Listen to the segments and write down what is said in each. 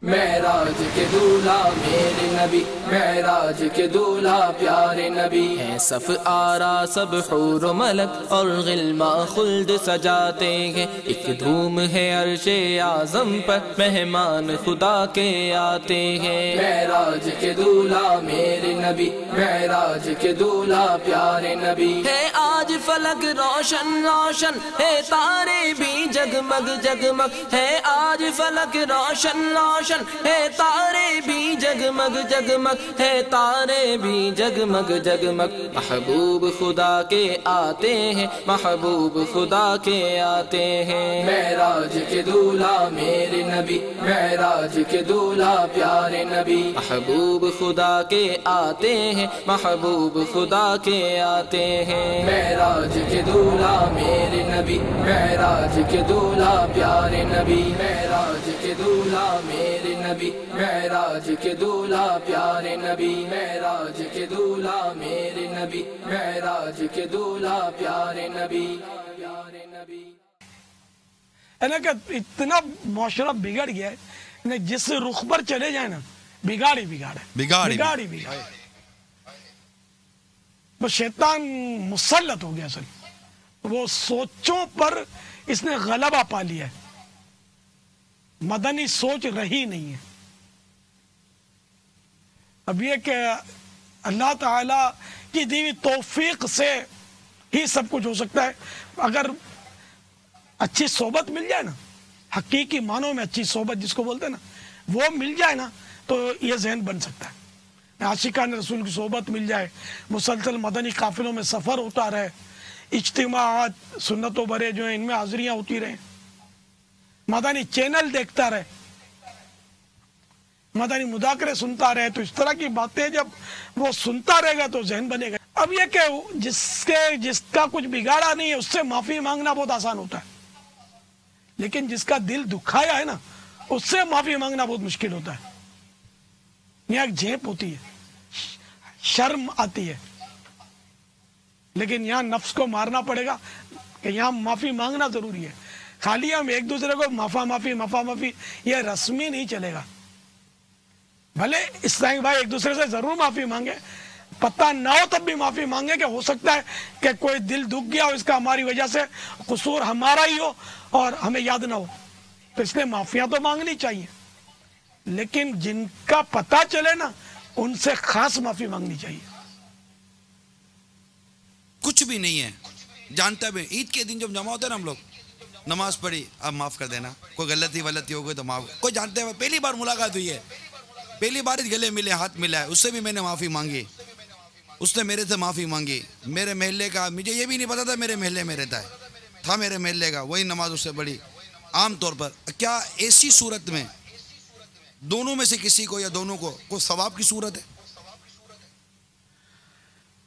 معراج کے دولہا میرے نبی، معراج کے دولہا پیارے نبی ہیں، صف آرا سب حور و ملک اور غلماں خلد سجاتے ہیں، ایک دھوم ہے عرش اعظم پر مہمان خدا کے آتے ہیں۔ معراج کے دولہا میرے نبی، معراج کے دولہا پیارے نبی ہے، آج فلک روشن روشن ہے، تارے بھی جگمگ جگمگ ہے، آج فلک روشن روشن ہے، تارے بھی جگمگ جگمگ ہے، تارے بھی جگمگ جگمگ، محبوب خدا کے آتے ہیں، محبوب خدا کے آتے ہیں۔ معراج کے دولہا میرے نبی، معراج کے دولہا پیارے نبی، محبوب خدا کے آتے ہیں، محبوب خدا کے آتے ہیں۔ معراج کے دولہا میرے نبی، معراج کے دولہا پیارے نبی، معراج کے دولہا میرے نبی، معراج کے دولہا پیارے نبی، معراج کے دولہا میرے نبی، معراج کے دولہا پیارے نبی، پیارے نبی۔ ہے نا کہ اتنا معاشرہ بگڑ گیا ہے، جس رخ پر چلے جائیں نا بگاڑ ہی بگاڑ ہے، بگاڑ ہی بگاڑ ہے۔ بس شیطان مسلط ہو گیا، اصل وہ سوچوں پر اس نے غلبہ پا لیا ہے، مدنی سوچ رہی نہیں ہے۔ اب یہ کہ اللہ تعالی کی دی ہوئی توفیق سے ہی سب کچھ ہو سکتا ہے۔ اگر اچھی صحبت مل جائے نا، حقیقی معنوں میں اچھی صحبت جس کو بولتے ہیں نا، وہ مل جائے نا تو یہ ذہن بن سکتا ہے۔ عاشقان رسول کی صحبت مل جائے، مسلسل مدنی قافلوں میں سفر ہوتا رہے، اجتماعات سنتوں برے جو ہیں ان میں حاضریاں ہوتی رہیں، مدنی چینل دیکھتا رہے، مدنی مذاکرے سنتا رہے، تو اس طرح کی باتیں جب وہ سنتا رہے گا تو ذہن بنے گا۔ اب یہ کہ جس کا کچھ بگاڑا نہیں ہے اس سے معافی مانگنا بہت آسان ہوتا ہے، لیکن جس کا دل دکھایا ہے نا اس سے معافی مانگنا بہت مشکل ہوتا ہے۔ یہاں ایک جھیپ ہوتی ہے، شرم آتی ہے، لیکن یہاں نفس کو مارنا پڑے گا کہ یہاں معافی مانگنا ضروری ہے۔ خالی ہم ایک دوسرے کو مفا معافی یہ رسمی نہیں چلے گا۔ بھلے اسلامی بھائی ایک دوسرے سے ضرور معافی مانگے، پتہ نہ ہو تب بھی معافی مانگے، کہ ہو سکتا ہے کہ کوئی دل دکھ گیا ہو، اس کا ہماری وجہ سے قصور ہمارا ہی ہو اور ہمیں یاد نہ ہو، تو اس لیے معافیاں تو مانگنی چاہیے، لیکن جن کا پتہ چلے نا ان سے خاص معافی مانگنی چاہیے۔ کچھ بھی نہیں ہے جانتا بھی، عید کے دن جب جمع ہوتے ہیں نا ہم لوگ، نماز پڑھی اب معاف کر دینا، کوئی غلطی ہو گئی تو معاف، کوئی جانتے ہوئے پہلی بار ملاقات ہوئی ہے، پہلی بار گلے ملے، ہاتھ ملا ہے، اس سے بھی میں نے معافی مانگی، اس نے میرے سے معافی مانگی، میرے محلے کا، مجھے یہ بھی نہیں پتا تھا میرے محلے میں رہتا ہے، تھا میرے محلے کا، وہی نماز اس سے پڑھی۔ عام طور پر کیا ایسی صورت میں دونوں میں سے کسی کو یا دونوں کو کوئی ثواب کی صورت ہے؟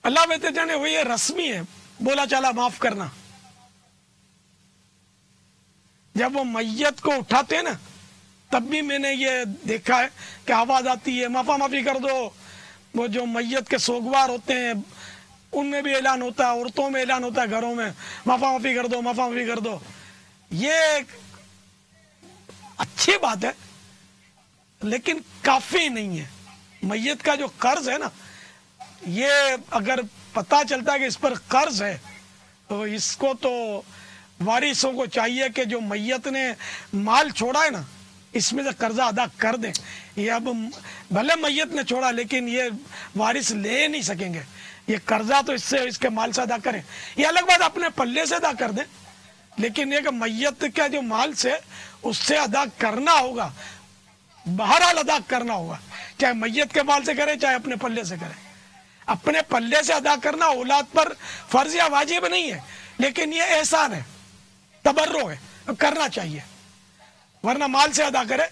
اللہ بہتر جانے، وہ یہ رسمی ہے بولا چالا معاف کرنا۔ جب وہ میت کو اٹھاتے ہیں نا تب بھی میں نے یہ دیکھا ہے کہ آواز آتی ہے معافی کر دو۔ وہ جو میت کے سوگوار ہوتے ہیں ان میں بھی اعلان ہوتا ہے، عورتوں میں اعلان ہوتا ہے، گھروں میں معافی کر دو، معافی کر دو۔ یہ اچھی بات ہے لیکن کافی نہیں ہے۔ میت کا جو قرض ہے نا، یہ اگر پتہ چلتا ہے کہ اس پر قرض ہے تو اس کو تو وارثوں کو چاہیے کہ جو میت نے مال چھوڑا ہے نا اس میں سے قرضہ ادا کر دیں۔ یہ اب بھلے میت نے چھوڑا لیکن یہ وارث لے نہیں سکیں گے، یہ قرضہ تو اس کے مال سے ادا کریں۔ یہ الگ بات اپنے پلے سے ادا کر دیں، لیکن یہ کہ میت کا جو مال سے اس سے ادا کرنا ہوگا، بہرحال ادا کرنا ہوگا، چاہے میت کے مال سے کرے چاہے اپنے پلے سے کرے۔ اپنے پلے سے ادا کرنا اولاد پر فرض یا واجب نہیں ہے، لیکن یہ احسان ہے، تبرع ہے، کرنا چاہیے، ورنہ مال سے ادا کرے۔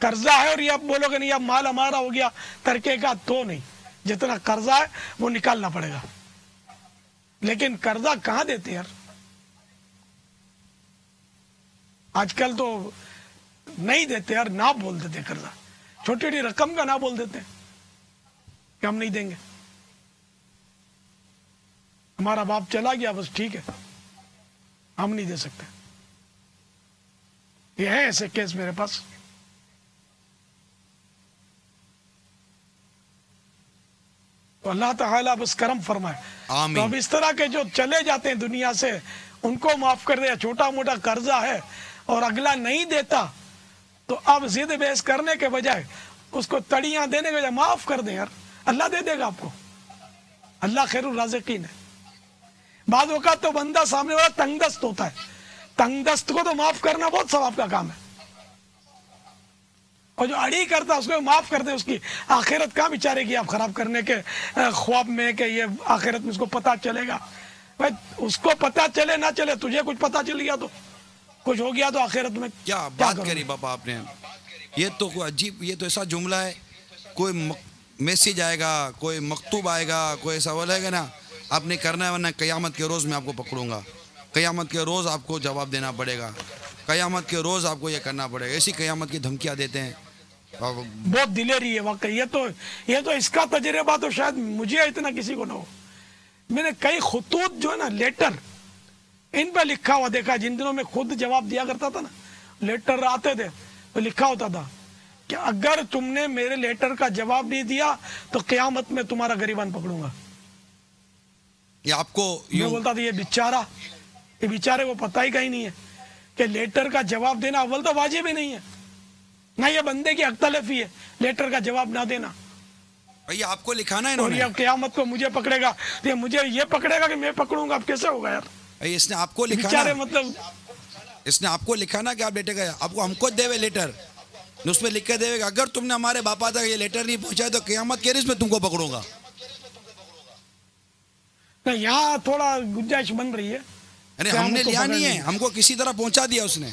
قرضہ ہے اور یہ اب بولو کہ نہیں اب مال ہمارا ہو گیا ترکے کا، تو نہیں، جتنا قرضہ ہے وہ نکالنا پڑے گا۔ لیکن قرضہ کہاں دیتے یار، آج کل تو نہیں دیتے یار، نہ بول دیتے قرضہ، چھوٹی چھوٹی رقم کا نہ بول دیتے کہ ہم نہیں دیں گے، ہمارا باپ چلا گیا بس ٹھیک ہے، ہم نہیں دے سکتے۔ یہ ہے ایسے کیس میرے پاس۔ تو اللہ تعالیٰ بس کرم فرمائے. آمین. تو اب اس طرح کے جو چلے جاتے ہیں دنیا سے ان کو معاف کر دے. چھوٹا موٹا قرضہ ہے اور اگلا نہیں دیتا تو اب ضد بحث کرنے کے بجائے اس کو تڑیاں دینے کے بجائے معاف کر دیں یار, اللہ دے دے گا آپ کو. اللہ خیر الرازقین ہے. بعض اوقات تو بندہ سامنے والا تنگ دست ہوتا ہے, تنگ دست کو تو معاف کرنا بہت ثواب کا کام ہے, اور جو اڑی کرتا ہے اس کو معاف کر دے. اس کی آخرت کہاں بیچارے کی آپ خراب کرنے کے خواب میں کہ یہ آخرت میں اس کو پتہ چلے گا. بھائی اس کو پتہ چلے نہ چلے, تجھے کچھ پتہ چل گیا تو کچھ ہو گیا تو آخرت میں کیا بات کری باپا آپ نے. یہ تو کوئی عجیب, یہ تو ایسا جملہ ہے, کوئی میسیج آئے گا, کوئی مکتوب آئے گا, کوئی ایسا بولے گا نا آپ نے کرنا ہے ورنہ قیامت کے روز میں آپ کو پکڑوں گا, قیامت کے روز آپ کو جواب دینا پڑے گا, قیامت کے روز آپ کو یہ کرنا پڑے گا. ایسی قیامت کی دھمکیاں دیتے ہیں. بہت دلیری ہے واقعی. یہ تو اس کا تجربہ تو شاید مجھے اتنا کسی کو نہ ہو. میں نے کئی خطوط جو ہے نا لیٹر ان پہ لکھا ہوا دیکھا, جن دنوں میں خود جواب دیا کرتا تھا نا, لیٹر آتے تھے تو لکھا ہوتا تھا کہ اگر تم نے میرے لیٹر کا جواب نہیں دیا تو قیامت میں تمہارا گریبان پکڑوں گا. یہ آپ کو میں بولتا تھا یہ بیچارے کو پتہ ہی کہیں نہیں ہے کہ لیٹر کا جواب دینا اول تو واجب ہی نہیں ہے, نہ یہ بندے کی حق تلفی ہے لیٹر کا جواب نہ دینا. بھئی آپ کو لکھانا ہے انہوں اور نے, یہ قیامت کو مجھے پکڑے گا, یہ مجھے یہ پکڑے گا کہ میں پکڑوں گا. اب کیسے ہوگا یار. بھئی اس نے آپ کو لکھانا, بیچارے مطلب اس نے آپ کو لکھانا کہ آپ لیٹر کا آپ کو ہم کو دے ہوئے لیٹر, اس میں لکھ کے دے گا اگر تم نے ہمارے باپا تک یہ لیٹر نہیں پہنچایا تو قیامت کے روز میں تم کو پکڑوں گا. یہاں تھوڑا گنجائش بن رہی ہے. یعنی ہم نے لیا نہیں ہے, ہم کو کسی طرح پہنچا دیا اس نے.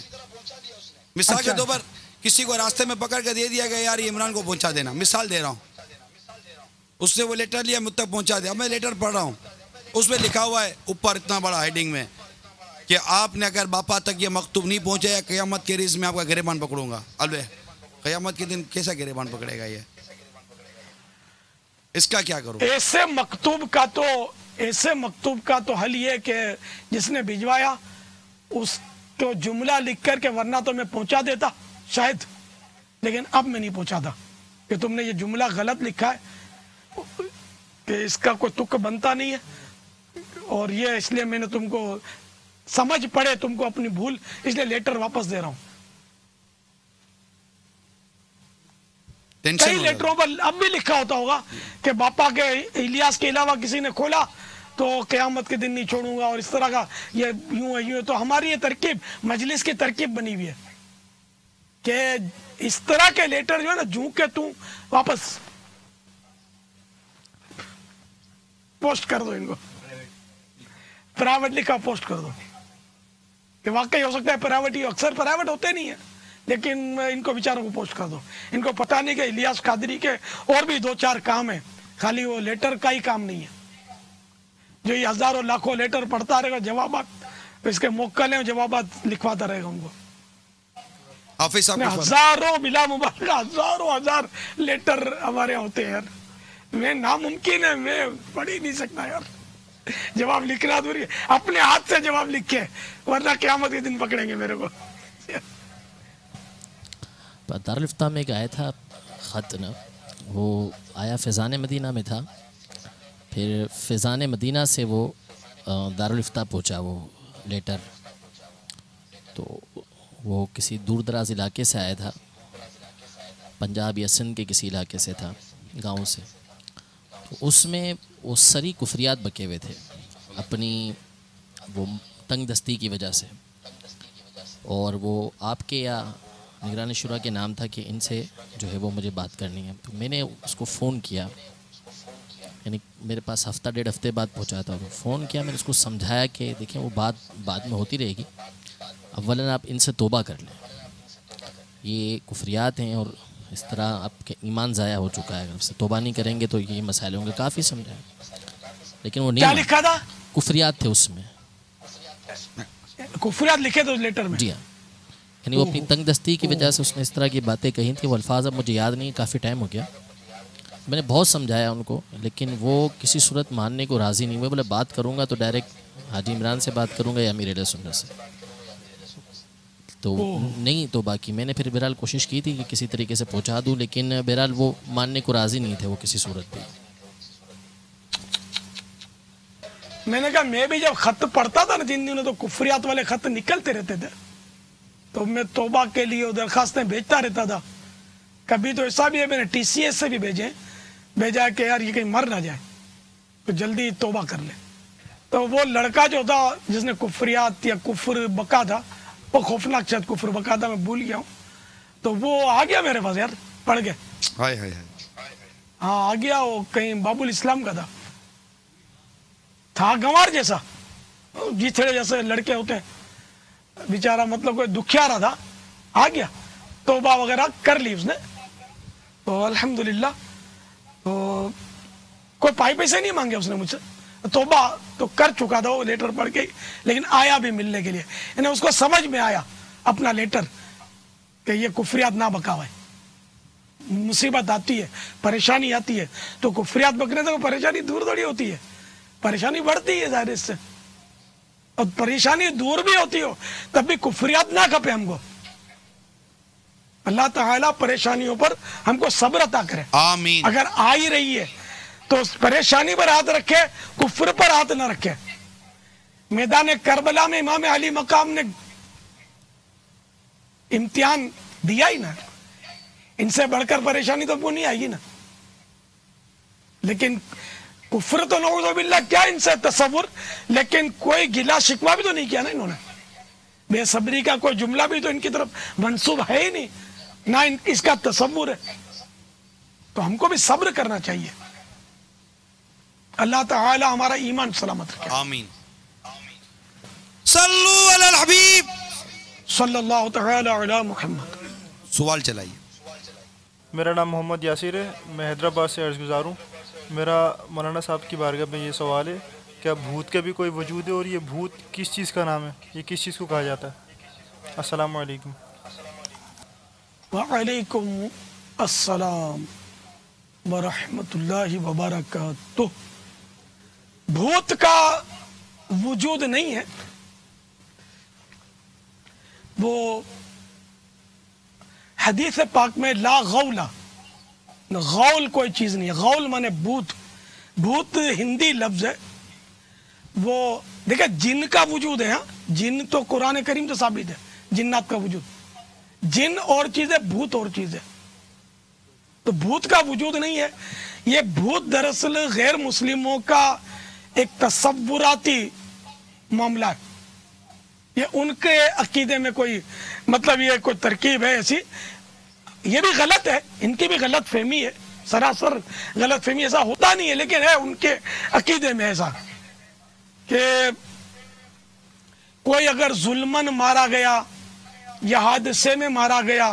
مثال کے طور پر کسی کو راستے میں پکڑ کے دے دیا کہ یار یہ عمران کو پہنچا دینا, مثال دے رہا ہوں, اس نے وہ لیٹر لیا مجھ تک پہنچا دیا. میں لیٹر پڑھ رہا ہوں, اس میں لکھا ہوا ہے اوپر اتنا بڑا ہیڈنگ میں کہ آپ نے اگر باپا تک یہ مکتوب نہیں پہنچایا قیامت کے روز میں آپ کا گریبان پکڑوں گا. البتہ قیامت کے دن کیسا گریبان پکڑے گا یہ, اس کا کیا کروں. ایسے مکتوب کا تو حل یہ کہ جس نے بھجوایا اس کو جملہ لکھ کر کے, ورنہ تو میں پہنچا دیتا شاید, لیکن اب میں نہیں پہنچاتا کہ تم نے یہ جملہ غلط لکھا ہے کہ اس کا کوئی تک بنتا نہیں ہے, اور یہ اس لیے میں نے تم کو سمجھ پڑے تم کو اپنی بھول, اس لیے لیٹر واپس دے رہا ہوں. کئی لیٹروں پر اب بھی لکھا ہوتا ہوگا کہ باپا کے الیاس کے علاوہ کسی نے کھولا تو قیامت کے دن نہیں چھوڑوں گا, اور اس طرح کا یہ یوں ہے. تو ہماری یہ ترکیب مجلس کی ترکیب بنی ہوئی ہے کہ اس طرح کے لیٹر جو ہے نا جوں کے توں واپس پوسٹ کر دو, ان کو پرائیویٹ لکھا پوسٹ کر دو. کہ واقعی ہو سکتا ہے پرائیویٹ ہی, اکثر پرائیویٹ ہوتے نہیں ہیں, لیکن ان کو بیچاروں کو پوسٹ کر دو. ان کو پتہ نہیں کہ الیاس قادری کے اور بھی 2-4 کام ہیں, خالی وہ لیٹر کا ہی کام نہیں ہے. جو یہ ہزاروں لاکھوں لیٹر پڑھتا رہے گا, جوابات اس کے موکل ہیں, جوابات لکھواتا رہے گا ان کو. ہزاروں بلا مبالغہ ہزار لیٹر ہمارے ہوتے ہیں یار. میں ناممکن ہے, میں پڑھ ہی نہیں سکتا یار. جواب لکھنا دوری ہے, اپنے ہاتھ سے جواب لکھے, ورنہ قیامت کے دن پکڑیں گے میرے کو. دارالفتہ میں ایک آیا تھا خط نا, وہ آیا فیضان مدینہ میں تھا, پھر فیضان مدینہ سے وہ دارالفتہ پہنچا وہ لیٹر. تو وہ کسی دور دراز علاقے سے آیا تھا, پنجاب یا سندھ کے کسی علاقے سے تھا, گاؤں سے. تو اس میں وہ سری کفریات بکے ہوئے تھے اپنی وہ تنگ دستی کی وجہ سے, اور وہ آپ کے یا نگران شورا کے نام تھا کہ ان سے جو ہے وہ مجھے بات کرنی ہے. تو میں نے اس کو فون کیا, یعنی میرے پاس ہفتہ 1.5 ہفتے بعد پہنچا تھا. فون کیا, میں نے اس کو سمجھایا کہ دیکھیں وہ بات بعد میں ہوتی رہے گی, اولاً آپ ان سے توبہ کر لیں, یہ کفریات ہیں اور اس طرح آپ کے ایمان ضائع ہو چکا ہے, اگر سے توبہ نہیں کریں گے تو یہ مسائل ہوں گے. کافی سمجھایا, لیکن وہ نہیں. کیا لکھا تھا؟ کفریات تھے اس میں. کفریات لکھے تو لیٹر میں؟ جی ہاں, یعنی وہ اپنی تنگ دستی کی وجہ سے اس نے اس طرح کی باتیں کہی تھیں. وہ الفاظ اب مجھے یاد نہیں, کافی ٹائم ہو گیا. میں نے بہت سمجھایا ان کو, لیکن وہ کسی صورت ماننے کو راضی نہیں ہوئے. بولے بات کروں گا تو ڈائریکٹ حاجی عمران سے بات کروں گا یا امیر اہل سنت سے. تو نہیں, تو باقی میں نے پھر بہرحال کوشش کی تھی کہ کسی طریقے سے پہنچا دوں, لیکن بہرحال وہ ماننے کو راضی نہیں تھے وہ کسی صورت پہ. میں نے کہا میں بھی جب خط پڑھتا تھا نا جن دنوں تو کفریات والے خط نکلتے رہتے تھے تو میں توبہ کے لیے درخواستیں بھیجتا رہتا تھا. کبھی تو ایسا بھی ہے میں نے TCS سے بھی بھیجا کہ یار یہ کہیں مر نہ جائے تو جلدی توبہ کر لے. تو وہ لڑکا جو تھا جس نے کفریات یا کفر بکا تھا, وہ خوفناک شاید کفر بکا تھا, میں بھول گیا ہوں, تو وہ آ گیا میرے پاس, یار پڑھ کے ہاں آ گیا. وہ کہیں باب الاسلام کا تھا گنوار جیسا, جیتھڑے جیسے لڑکے ہوتے ہیں, بیچارہ مطلب کوئی دکھیارا تھا, آ گیا توبہ وغیرہ کر لی اس نے. تو الحمدللہ تو کوئی پیسے نہیں مانگے اس نے مجھ سے, توبہ تو کر چکا تھا وہ لیٹر پڑھ کے, لیکن آیا بھی ملنے کے لیے. یعنی اس کو سمجھ میں آیا اپنا لیٹر کہ یہ کفریات نہ بکاوا ہے. مصیبت آتی ہے, پریشانی آتی ہے تو کفریات بکنے سے پریشانی دور تھوڑی ہوتی ہے, پریشانی بڑھتی ہے ظاہر اس سے. اور پریشانی دور بھی ہوتی ہو تب بھی کفریات نہ کھپے ہم کو. اللہ تعالیٰ پریشانیوں پر ہم کو صبر عطا کرے. آمین. اگر آ ہی رہی ہے تو پریشانی پر ہاتھ رکھے, کفر پر ہاتھ نہ رکھے. میدان کربلا میں امام علی مقام نے امتحان دیا ہی نا, ان سے بڑھ کر پریشانی تو وہ نہیں آئے گی نا. لیکن کفر تو نعوذ باللہ کیا ان سے تصور, لیکن کوئی گلا شکوہ بھی تو نہیں کیا نا انہوں نے. بے صبری کا کوئی جملہ بھی تو ان کی طرف منسوب ہے ہی نہیں, نہ اس کا تصور ہے. تو ہم کو بھی صبر کرنا چاہیے. اللہ تعالی ہمارا ایمان سلامت رکھے. آمین. صلو علی الحبیب صلی اللہ تعالی علی محمد. سوال چلائیے. میرا نام محمد یاسر ہے, میں حیدرآباد سے عرض گزار ہوں. میرا مولانا صاحب کی بارگاہ میں یہ سوال ہے, کیا بھوت کا بھی کوئی وجود ہے, اور یہ بھوت کس چیز کا نام ہے, یہ کس چیز کو کہا جاتا ہے؟ السلام علیکم. وعلیکم السلام ورحمۃ اللہ وبرکاتہ. بھوت کا وجود نہیں ہے, وہ حدیث پاک میں لا غول, غول کوئی چیز نہیں ہے. غول مانے بھوت, بھوت ہندی لفظ ہے. وہ دیکھیں جن کا وجود ہے, جن تو قرآن کریم سے ثابت ہے, جنات کا وجود. جن اور چیز ہے, بھوت اور چیز ہے. تو بھوت کا وجود نہیں ہے. یہ بھوت دراصل غیر مسلموں کا ایک تصوراتی معاملہ ہے. یہ ان کے عقیدے میں کوئی مطلب یہ کوئی ترکیب ہے ایسی, یہ بھی غلط ہے, ان کی بھی غلط فہمی ہے, سراسر غلط فہمی. ایسا ہوتا نہیں ہے لیکن ہے ان کے عقیدے میں ایسا کہ کوئی اگر ظلمن مارا گیا یا حادثے میں مارا گیا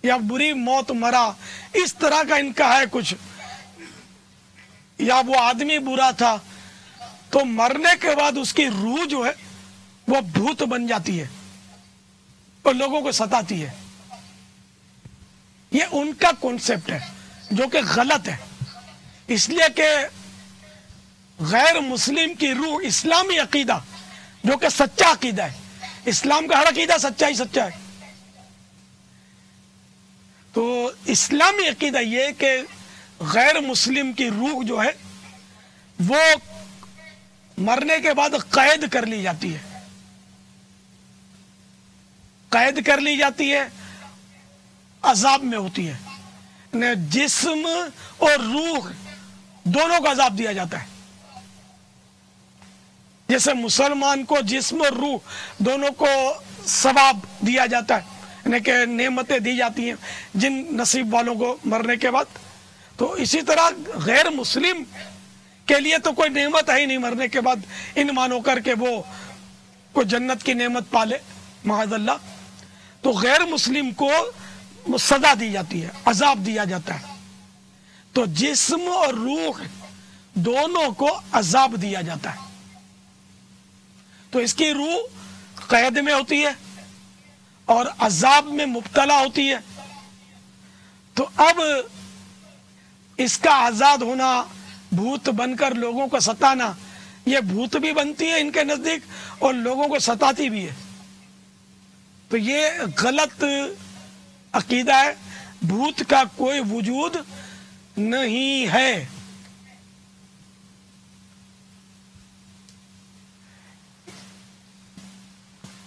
یا بری موت مرا, اس طرح کا ان کا ہے کچھ, یا وہ آدمی برا تھا تو مرنے کے بعد اس کی روح جو ہے وہ بھوت بن جاتی ہے اور لوگوں کو ستاتی ہے. یہ ان کا کانسیپٹ ہے جو کہ غلط ہے, اس لیے کہ غیر مسلم کی روح اسلامی عقیدہ جو کہ سچا عقیدہ ہے, اسلام کا ہر عقیدہ سچا ہی سچا ہے. تو اسلامی عقیدہ یہ کہ غیر مسلم کی روح جو ہے وہ مرنے کے بعد قید کر لی جاتی ہے, قید کر لی جاتی ہے, عذاب میں ہوتی ہے. جسم اور روح دونوں کو عذاب دیا جاتا ہے. جیسے مسلمان کو جسم اور روح دونوں کو ثواب دیا جاتا ہے, یعنی کہ نعمتیں دی جاتی ہیں جن نصیب والوں کو مرنے کے بعد, تو اسی طرح غیر مسلم کے لیے تو کوئی نعمت ہے ہی نہیں مرنے کے بعد ان مانو کر کے وہ کوئی جنت کی نعمت پالے, معاذ اللہ. تو غیر مسلم کو سزا دی جاتی ہے, عذاب دیا جاتا ہے. تو جسم اور روح دونوں کو عذاب دیا جاتا ہے. تو اس کی روح قید میں ہوتی ہے اور عذاب میں مبتلا ہوتی ہے. تو اب اس کا آزاد ہونا, بھوت بن کر لوگوں کو ستانا, یہ بھوت بھی بنتی ہے ان کے نزدیک اور لوگوں کو ستاتی بھی ہے. تو یہ غلط عقیدہ ہے. بھوت کا کوئی وجود نہیں ہے.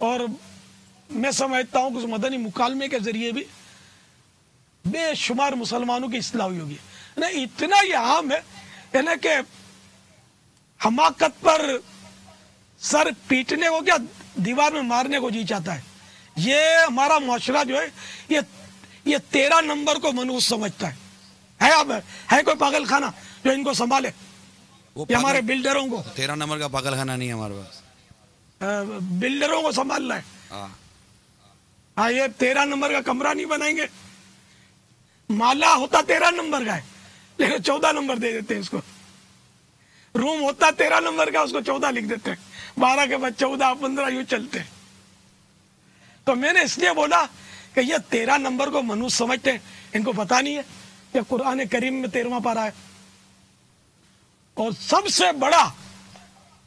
اور میں سمجھتا ہوں کہ اس مدنی مکالمے کے ذریعے بھی بے شمار مسلمانوں کی اصلاح ہوئی ہوگی. نہیں اتنا یہ عام ہے یعنی کہ حماقت پر سر پیٹنے کو کیا دیوار میں مارنے کو جی چاہتا ہے. یہ ہمارا معاشرہ جو ہے یہ 13 نمبر کو منحوس سمجھتا ہے. اب ہے کوئی پاگل خانہ جو ان کو سنبھالے؟ یہ ہمارے بلڈروں کو 13 نمبر کا پاگل خانہ نہیں ہے ہمارے پاس. بلڈروں کو سنبھالنا ہے. ہاں یہ 13 نمبر کا کمرہ نہیں بنائیں گے. مالا ہوتا 13 نمبر کا ہے لیکن 14 نمبر دے دیتے ہیں اس کو. روم ہوتا 13 نمبر کا اس کو 14 لکھ دیتے ہیں. 12 کے بعد 14 15 یوں چلتے ہیں. تو میں نے اس لیے بولا کہ یہ 13 نمبر کو منحوس سمجھتے ہیں. ان کو پتا نہیں ہے کہ قرآن کریم میں 13واں پارہ ہے. اور سب سے بڑا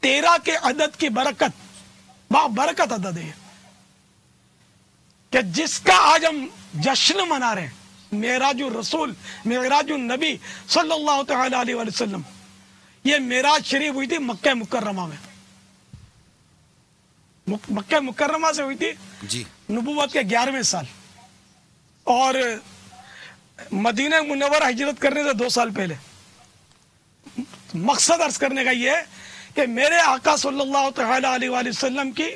13 کے عدد کی برکت برکت عدد ہے کہ جس کا آج ہم جشن منا رہے ہیں. معراج الرسول معراج النبی صلی اللہ تعالی علیہ وسلم. یہ معراج شریف ہوئی تھی مکہ مکرمہ میں. مکہ مکرمہ سے ہوئی تھی جی نبوت کے 11ویں سال. اور مدینہ منورہ ہجرت کرنے سے 2 سال پہلے. مقصد عرض کرنے کا یہ ہے کہ میرے آقا صلی اللہ تعالی علیہ وآلہ وسلم کی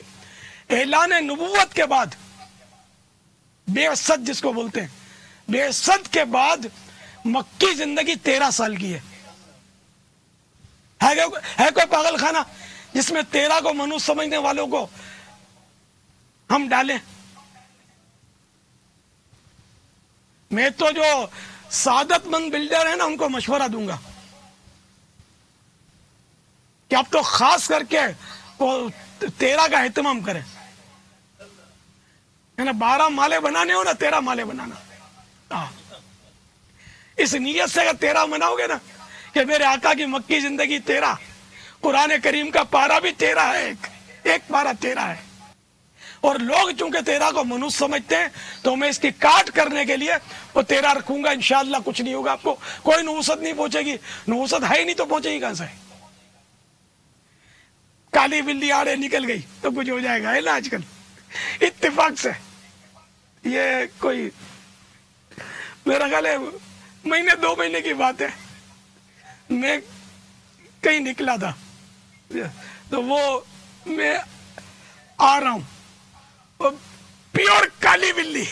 اعلان نبوت کے بعد بعثت جس کو بولتے ہیں بعثت کے بعد مکی زندگی 13 سال کی ہے. کوئی پاگل خانہ جس میں 13 کو منحوس سمجھنے والوں کو ہم ڈالیں؟ میں تو جو سعادت مند بلڈر ہیں نا ان کو مشورہ دوں گا کہ اب تو خاص کر کے وہ 13 کا اہتمام کریں. 12 مالے بنانے ہو نا 13 مالے بنانا. اس نیت سے اگر 13 مناؤ گے نا کہ میرے آقا کی مکی زندگی 13 قرآن کریم کا پارہ بھی 13 ہے. ایک پارہ 13 ہے. اور لوگ چونکہ 13 کو منحوس سمجھتے ہیں تو میں اس کی کاٹ کرنے کے لیے وہ 13 رکھوں گا. انشاءاللہ کچھ نہیں ہوگا. آپ کو کوئی نحوست نہیں پہنچے گی. نحوست ہے ہی نہیں تو پہنچے گی کہاں سے؟ کالی بلی آڑے نکل گئی تو کچھ ہو جائے گا ہے نا آج کل اتفاق سے. یہ کوئی میرا خیال ہے مہینے 2 مہینے کی بات ہے. میں کہیں نکلا تھا تو وہ میں آ رہا ہوں پیور کالی بلی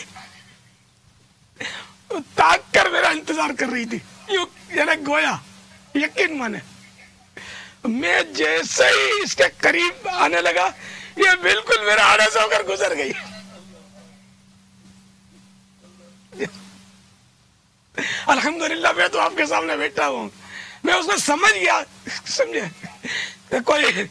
تاک کر میرا انتظار کر رہی تھی. یوں یعنی گویا یقین مانے میں جیسے ہی اس کے قریب آنے لگا یہ بالکل میرا آڑے سے ہو کر گزر گئی. الحمدللہ میں تو آپ کے سامنے بیٹھا ہوں. میں اس میں سمجھ گیا سمجھے کوئی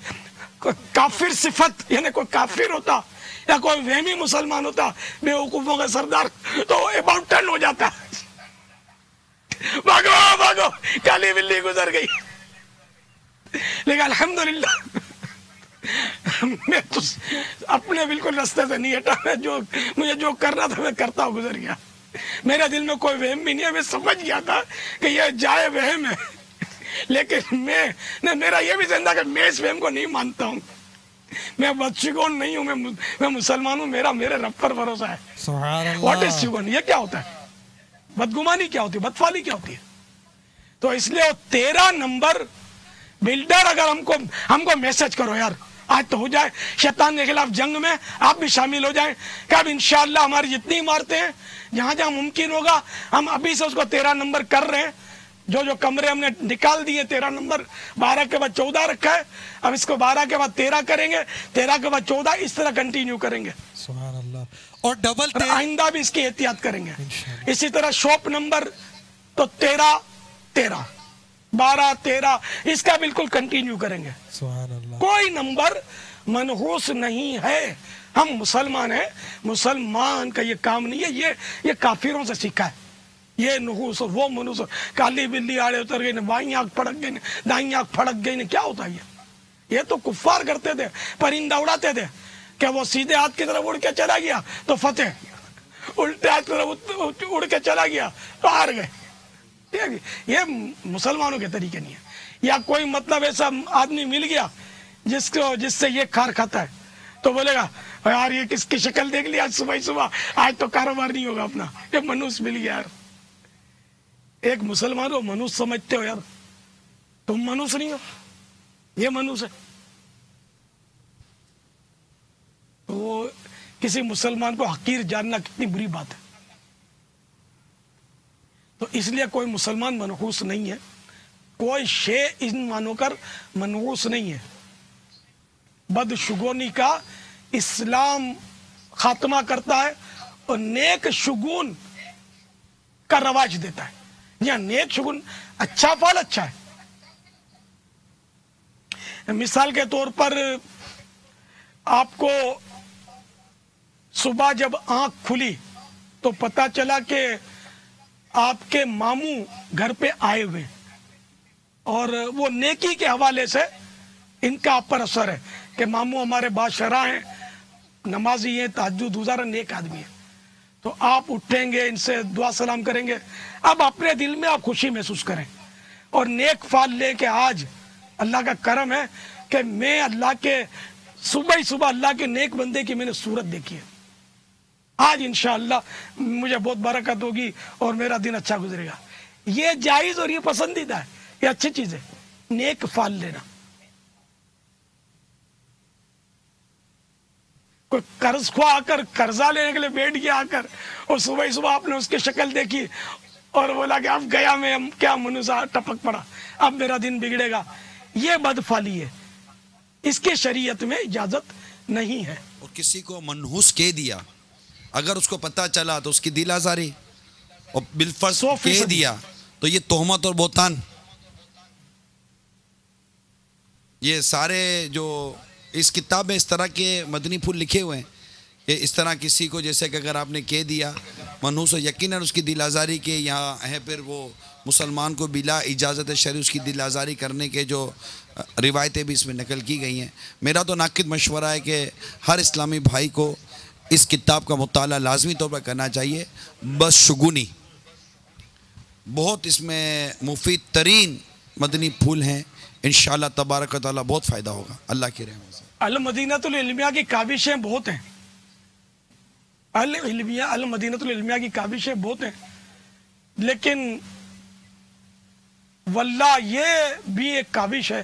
کافر صفت یعنی کوئی کافر ہوتا یا کوئی وہمی مسلمان ہوتا بے وقوفوں کا سردار تو اباؤٹ ٹرن ہو جاتا. بھاگو بھاگو کالی بلی گزر گئی. لیکن الحمدللہ میں تو اپنے بالکل راستے سے نہیں ہٹا. مجھے جو کرنا تھا میں کرتا ہوں گزر گیا. میرے دل میں کوئی وہم بھی نہیں ہے. میں سمجھ گیا تھا کہ یہ جائے وہم ہے لیکن میرا یہ بھی زندہ کہ میں اس وہم کو نہیں مانتا ہوں. میں بدشگون نہیں ہوں. میں مسلمان ہوں. میرے رب پر بھروسہ ہے. سبحان اللہ. What is شگون؟ یہ کیا ہوتا ہے؟ بدگمانی کیا ہوتی ہے؟ بدفعلی کیا ہوتی ہے؟ تو اس لیے وہ 13 نمبر بلڈر اگر ہم کو میسج کرو یار آج تو ہو جائے شیطان کے خلاف جنگ میں آپ بھی شامل ہو جائیں کہ اب انشاءاللہ ہماری جتنی عمارتیں ہیں جہاں جہاں ممکن ہوگا ہم ابھی سے اس کو 13 نمبر کر رہے ہیں. جو کمرے ہم نے نکال دیے 13 نمبر 12 کے بعد 14 رکھا ہے. اب اس کو 12 کے بعد 13 کریں گے 13 کے بعد 14 اس طرح کنٹینیو کریں گے. سبحان اللہ. اور ڈبل آئندہ بھی اس کی احتیاط کریں گے. اسی طرح شاپ نمبر تو 13 13 12 13 اس کا بالکل کنٹینیو کریں گے. سبحان اللہ. کوئی نمبر منحوس نہیں ہے. ہم مسلمان ہیں. مسلمان کا یہ کام نہیں ہے. یہ کافروں سے سیکھا ہے. یہ نحوس اور وہ منحوس کالی بلی آڑے اتر گئی بائیں آنکھ پھڑک گئی دائیں آنکھ پھڑک گئی کیا ہوتا ہے یہ تو کفار کرتے تھے. پرندہ اڑاتے تھے کہ وہ سیدھے ہاتھ کی طرف اڑ کے چلا گیا تو فتح, الٹے ہاتھ کی طرف اڑ کے چلا گیا تو ہار گئے. یہ مسلمانوں کے طریقے نہیں ہے. یا کوئی مطلب ایسا آدمی مل گیا جس سے یہ کھار کھاتا ہے تو بولے گا یار یہ کس کی شکل دیکھ لی آج صبح ہی صبح, آج تو کاروبار نہیں ہوگا اپنا. یہ منوس مل گیا یار. ایک مسلمان ہو منوس سمجھتے ہو یار, تم منوس نہیں ہو, یہ منوس ہے. وہ کسی مسلمان کو حقیر جاننا کتنی بری بات ہے. تو اس لیے کوئی مسلمان منحوس نہیں ہے, کوئی شے ان مانو کر منحوس نہیں ہے. بدشگونی کا اسلام خاتمہ کرتا ہے اور نیک شگون کا رواج دیتا ہے. یا نیک شگون اچھا پھل اچھا ہے. مثال کے طور پر آپ کو صبح جب آنکھ کھلی تو پتا چلا کہ آپ کے ماموں گھر پہ آئے ہوئے, اور وہ نیکی کے حوالے سے ان کا آپ پر اثر ہے کہ ماموں ہمارے بادشاہ ہیں, نمازی ہیں, تہجد گزار نیک آدمی ہیں. تو آپ اٹھیں گے, ان سے دعا سلام کریں گے. اب اپنے دل میں آپ خوشی محسوس کریں اور نیک فال لے کے آج اللہ کا کرم ہے کہ میں اللہ کے صبح ہی صبح اللہ کے نیک بندے کی میں نے صورت دیکھی ہے. آج انشاءاللہ مجھے بہت برکت ہوگی اور میرا دن اچھا گزرے گا. یہ جائز اور یہ پسندیدہ ہے, یہ اچھی چیز ہے نیک فال لینا. کوئی قرض خواہ آ کر قرضہ لینے کے لیے بیٹھ گیا آ کر, اور صبح ہی صبح آپ نے اس کی شکل دیکھی اور بولا کہ اب گیا میں کیا منوسا ٹپک پڑا, اب میرا دن بگڑے گا. یہ بدفالی ہے, اس کے شریعت میں اجازت نہیں ہے. اور کسی کو منحوس کہہ دیا, اگر اس کو پتہ چلا تو اس کی دل آزاری, اور بالفرض کہہ دیا تو یہ تہمت اور بہتان. یہ سارے جو اس کتاب میں اس طرح کے مدنی پھول لکھے ہوئے ہیں کہ اس طرح کسی کو جیسے کہ اگر آپ نے کہہ دیا منحوس, یقیناً اس کی دل آزاری کے یہاں ہے. پھر وہ مسلمان کو بلا اجازت شرعی اس کی دل آزاری کرنے کے جو روایتیں بھی اس میں نقل کی گئی ہیں. میرا تو ناقد مشورہ ہے کہ ہر اسلامی بھائی کو اس کتاب کا مطالعہ لازمی طور پر کرنا چاہیے. بس شگونی بہت اس میں مفید ترین مدنی پھول ہیں, انشاءاللہ تبارک و تعالیٰ بہت فائدہ ہوگا اللہ کی رحمت سے. المدینۃ العلمیہ کی کاوشیں بہت ہیں, المدینۃ العلمیہ کی کاوشیں بہت ہیں, لیکن واللہ یہ بھی ایک کاوش ہے,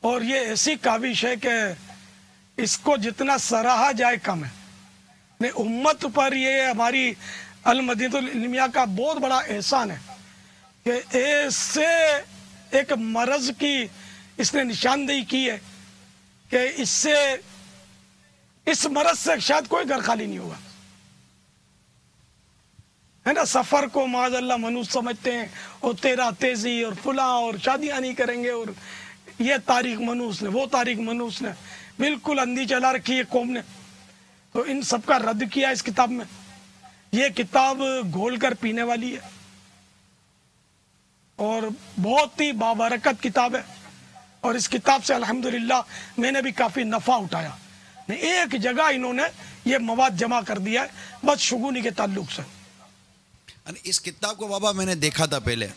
اور یہ ایسی کاوش ہے کہ اس کو جتنا سراہا جائے کم ہے. امت پر یہ ہماری المدینۃ العلمیہ کا بہت بڑا احسان ہے کہ ایسے ایک مرض کی اس نے نشاندہی کی ہے کہ اس مرض سے شاید کوئی گھر خالی نہیں ہوگا, ہے نا. سفر کو معاذ اللہ منوس سمجھتے ہیں, اور تیرا تیزی اور فلاں اور شادیاں نہیں کریں گے, اور یہ تاریخ منوس نے, وہ تاریخ منوس نے, بالکل اندھی چلا رکھی ہے قوم نے. تو ان سب کا رد کیا اس کتاب میں. یہ کتاب گھول کر پینے والی ہے اور بہت ہی بابرکت کتاب ہے, اور اس کتاب سے الحمدللہ میں نے بھی کافی نفع اٹھایا. ایک جگہ انہوں نے یہ مواد جمع کر دیا ہے بس شگونی کے تعلق سے. اس کتاب کو بابا میں نے دیکھا تھا پہلے,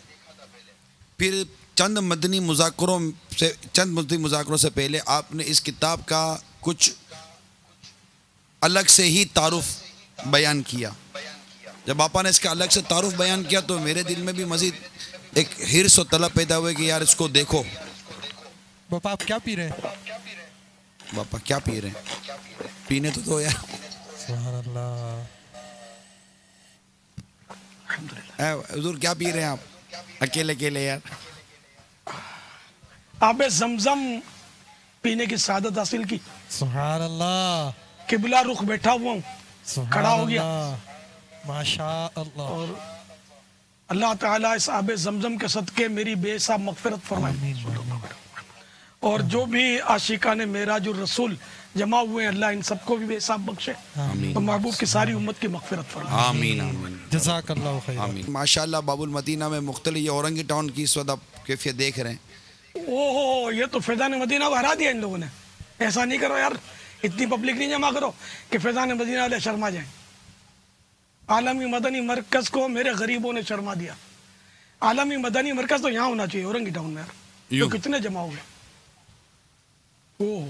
پھر چند مدنی مذاکروں سے پہلے آپ نے اس کتاب کا کچھ الگ سے ہی تعارف بیان کیا. جب آپا نے اس کا الگ سے تعارف بیان کیا تو میرے دل میں بھی مزید ایک حرص و طلب پیدا ہوئے کہ یار اس کو دیکھو. باپا آپ کیا پی رہے ہیں؟ باپا کیا پی رہے ہیں؟ پینے تو دو یار. سبحان اللہ. حضور کیا پی رہے ہیں آپ اکیلے اکیلے یار؟ آب زمزم پینے کی سعادت حاصل کی. سبحان اللہ. قبلہ رخ بیٹھا ہوا ہوں, کھڑا ہو گیا, ماشاء اللہ. اور اللہ تعالیٰ اس آب زمزم کے صدقے میری بے حساب مغفرت فرمائے. اور جو بھی عاشقان معراج الرسول جمع ہوئے ہیں اللہ ان سب کو بھی بے حساب بخشے, اور محبوب کی ساری امت کی مغفرت فرمائے. آمین آمین جزاک اللہ خیر. آمین. ماشاءاللہ باب المدینہ میں مختلف اورنگی ٹاؤن کی اس وقت آپ کیفیت دیکھ رہے ہیں. اوہ یہ تو فیضان مدینہ کو ہرا دیا ان لوگوں نے. ایسا نہیں کرو یار, اتنی پبلک نہیں جمع کرو کہ فیضان مدینہ والے شرما جائیں. عالمی مدنی مرکز کو میرے غریبوں نے شرما دیا. عالمی مدنی مرکز تو یہاں ہونا چاہیے اورنگی ٹاؤن میں یار, تو کتنے جمع ہو گئے. اوہ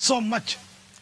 so much,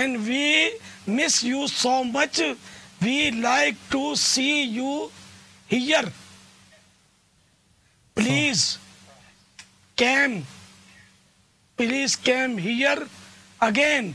and we miss you so much. We like to see you here. Please come here again.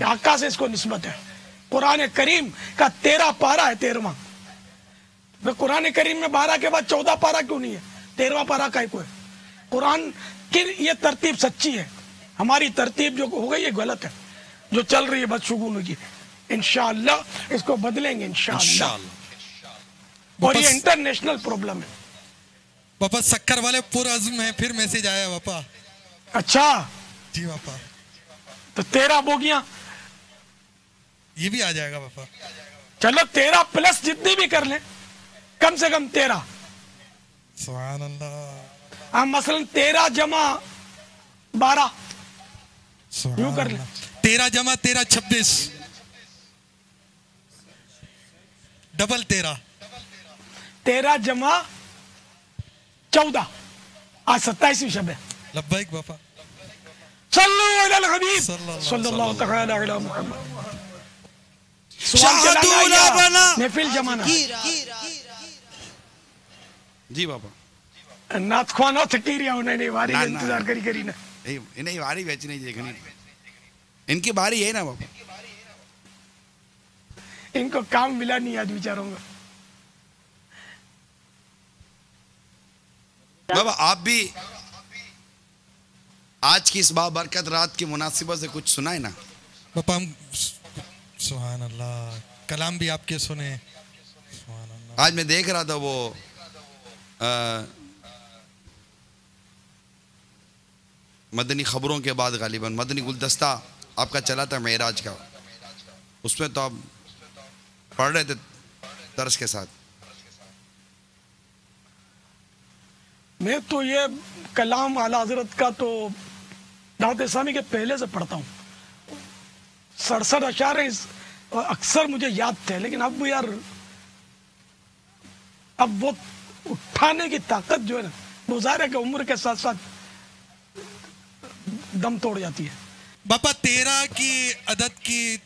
یہ آقا سے اس کو نسبت ہے. قرآن کریم کا 13 پارہ ہے, 13واں. قرآن کریم میں 12 کے بعد 14 پارہ کیوں نہیں ہے؟ 13واں پارہ کا کوئی قرآن کی یہ ترتیب سچی ہے. ہماری ترتیب جو ہو گئی یہ غلط ہے, جو چل رہی ہے بدشگونی کی. انشاءاللہ اس کو بدلیں گے انشاءاللہ. اور یہ انٹرنیشنل پرابلم ہے. باپا سکر والے پرعزم ہیں, پھر میسج آیا باپا. اچھا جی باپا, تو 13 بوگیاں یہ بھی آ جائے گا باپا. چلو 13 پلس جتنی بھی کر لیں, کم سے کم 13. سبحان اللہ. ہم مثلا 13 جمع 12 یوں کر لیں. 13 جمع 13 26 ڈبل 13. 13 جمع 14 آج 27ویں شب ہے. لبیک باپا. صلو علی الحبیب صلی اللہ تعالی علی محمد. سوال چلانا یا محفل جمانا؟ جی بابا. نات خوانو تکیریا انہیں نہیں واری کا انتظار کری کری نا. انہیں واری بیچ نہیں دیکھنی, ان کی باری ہے نا بابا. ان کو کام ملا نہیں آج بیچاروں کا. بابا آپ بھی آج کی اس بابرکت رات کی مناسبت سے کچھ سنائے نا. باپا ہم سبحان اللہ کلام بھی آپ کے سنے. سبحان اللہ. آج میں دیکھ رہا تھا وہ مدنی خبروں کے بعد غالباً مدنی گلدستہ آپ کا چلا تھا معراج کا, اس میں تو آپ پڑھ رہے تھے طرز کے ساتھ. میں تو یہ کلام اعلی حضرت کا تو دعوت اسلامی کے پہلے سے پڑھتا ہوں. 67 اشعار اکثر مجھے یاد تھے, لیکن اب یار اب وہ اٹھانے کی طاقت جو ہے نا, مظاہرہ کے عمر کے ساتھ ساتھ دم توڑ جاتی ہے. باپا 13 کی عدد کی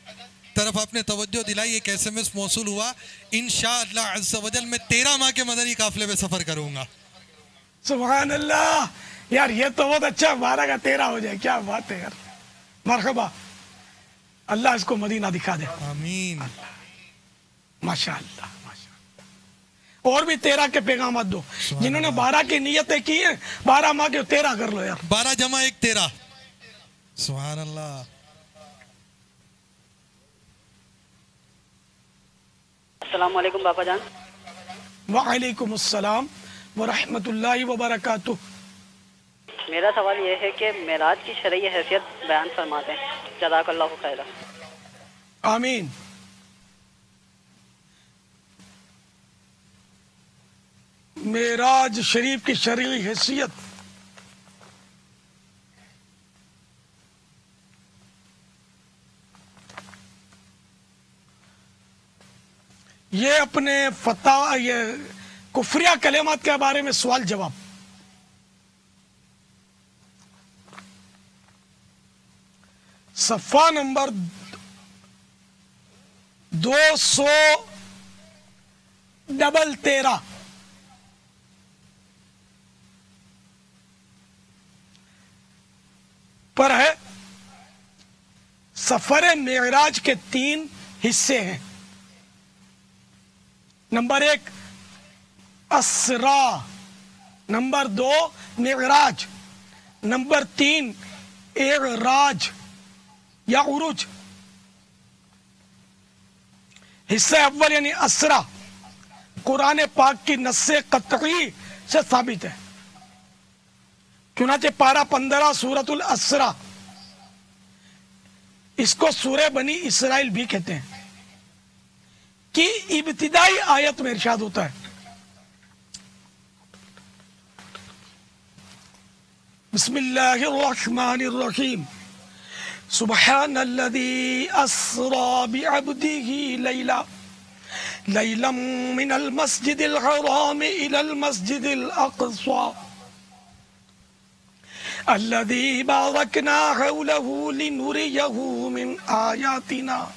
طرف آپ نے توجہ دلائی. ایک SMS موصول ہوا, انشاءاللہ عز و جل میں 13 ماہ کے مدنی قافلے میں سفر کروں گا. سبحان اللہ. یار یہ تو بہت اچھا, 12 کا 13 ہو جائے, کیا بات ہے یار. مرحبا, اللہ اس کو مدینہ دکھا دے. آمین. ماشاءاللہ. اور بھی 13 کے پیغامات دو. جنہوں نے 12 کی نیتیں کی ہیں 12 ماہ کے 13 کر لو یار. 12 جمع 1 13. سبحان اللہ. السلام علیکم باپا جان. وعلیکم السلام ورحمۃ اللہ وبرکاتہ. میرا سوال یہ ہے کہ معراج کی شرعی حیثیت بیان فرماتے ہیں. جزاک اللہ خیرا. آمین. معراج شریف کی شرعی حیثیت یہ اپنے فتح یہ کفریہ کلمات کے بارے میں سوال جواب. صفحہ نمبر 213 پر ہے. سفر معراج کے 3 حصے ہیں. نمبر 1 اسرا, نمبر 2 معراج, نمبر 3 اعراج یا عروج. حصہ اول یعنی اسرا قرآن پاک کی نص قطعی سے ثابت ہے. چنانچہ پارہ 15 سورۃ الاسرا, اس کو سورہ بنی اسرائیل بھی کہتے ہیں, کی ابتدائی آیت میں ارشاد ہوتا ہے بسم اللہ الرحمن الرحیم سبحان الذي اسرى بعبده ليلا من المسجد الحرام الى المسجد الاقصى الذي باركنا حوله لنريه من آياتنا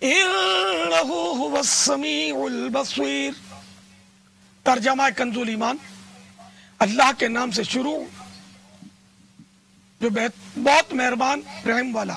إنه هو السميع البصير. ترجمہ کنز الایمان. اللہ کے نام سے شروع جو بہت مہربان رحم والا.